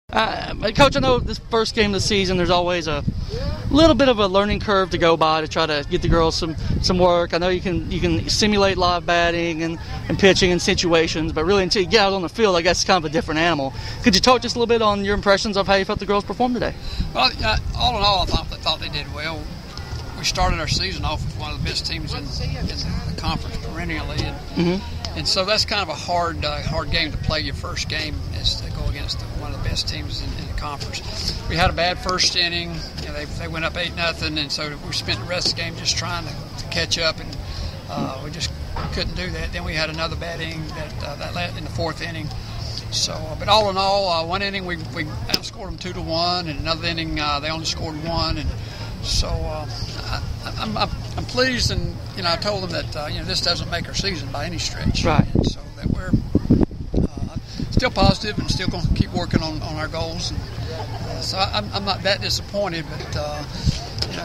Coach, I know this first game of the season, there's always a little bit of a learning curve to go by to try to get the girls some work. I know you can simulate live batting and pitching in situations, but really until you get out on the field, I guess it's kind of a different animal. Could you talk just a little bit on your impressions of how you felt the girls performed today? Well, all in all, I thought they did well. We started our season off with one of the best teams in the conference perennially, and so that's kind of a hard game to play. Your first game is to go against one of the best teams in the conference. We had a bad first inning. They went up 8-0, and so we spent the rest of the game just trying to catch up, and we just couldn't do that. Then we had another bad inning that led in the fourth inning. So, but all in all, one inning we outscored them 2-1, and another inning they only scored one, and so I'm pleased, and I told them that this doesn't make our season by any stretch, right? And so that we're still positive and still going to keep working on our goals. And, so I'm not that disappointed, but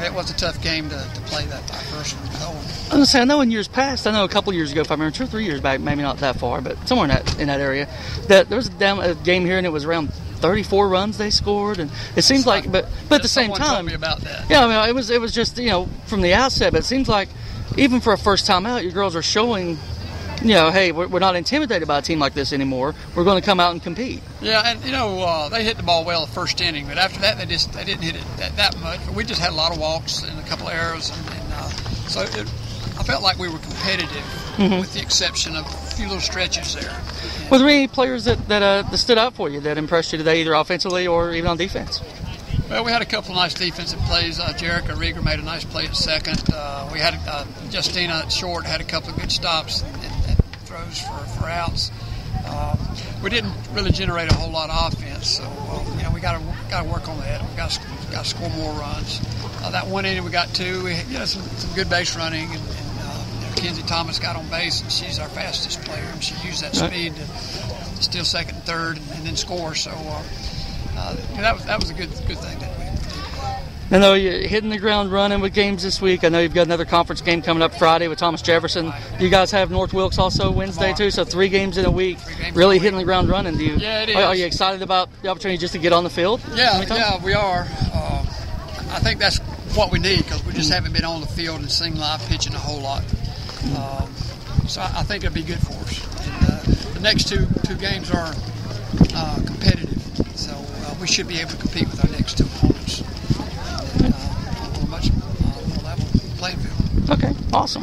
it was a tough game to play that first one. I was going to say, I know in years past, I know a couple years ago, if I remember, 2 or 3 years back, maybe not that far, but somewhere in that area, that there was a game here, and it was around 34 runs they scored, and it seems like, but at the same time, told me about that. Yeah, I mean, it was just from the outset, but it seems like even for a first time out, your girls are showing, hey, we're not intimidated by a team like this anymore. We're going to come out and compete. Yeah, and they hit the ball well the first inning, but after that they didn't hit it that much. But we just had a lot of walks and a couple of errors, and so I felt like we were competitive, with the exception of a few little stretches there. Were there any players that stood out for you that impressed you today, either offensively or even on defense? Well, we had a couple of nice defensive plays. Jerica Rieger made a nice play at second. We had Justina at short had a couple of good stops and throws for outs. We didn't really generate a whole lot of offense, so we got to work on that. We got to score more runs. That one inning we got two. We had some good base running, and Mackenzie Thomas got on base, and she's our fastest player, and she used that speed to steal second and third and then score. So that was a good thing that we did. I know you're hitting the ground running with games this week. I know you've got another conference game coming up Friday with Thomas Jefferson. You guys have North Wilkes also Wednesday too, so 3 games in a week. Really hitting the ground running. Yeah, it is. Are you excited about the opportunity just to get on the field? Yeah, we are. I think that's what we need, because we just haven't been on the field and seen live pitching a whole lot. So I think it'll be good for us. And, the next two games are competitive, so we should be able to compete with our next two opponents on a much more level playing field. Okay, awesome.